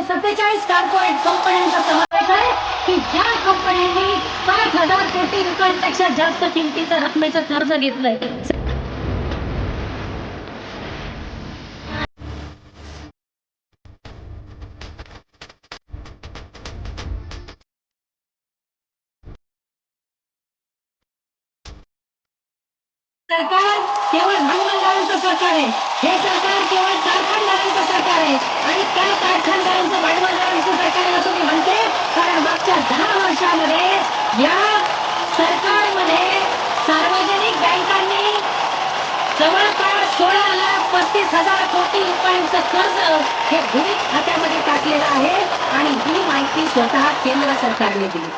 47 corporate कंपन्यांचा समावेश आहे की ज्या कंपन्यांनी 5,000 कोटी रुपयांपेक्षा जास्त किमतीचं रकमेचं कर्ज घेतलंय. सरकार केवळ महामंडळाचं सरकार आहे. हे सरकार केवळ कारखानदारांचं सरकार आहे आणि त्या कारखानदारांचं भांडवलदारांचं सरकार आहे असं मी म्हणते, कारण मागच्या 10 वर्षामध्ये या सरकारमध्ये सार्वजनिक बँकांनी जवळपास 16,35,000 कोटी रुपयांचं कर्ज हे बुडीत खात्यामध्ये टाकलेलं आहे आणि ही माहिती स्वतः केंद्र सरकारने दिली.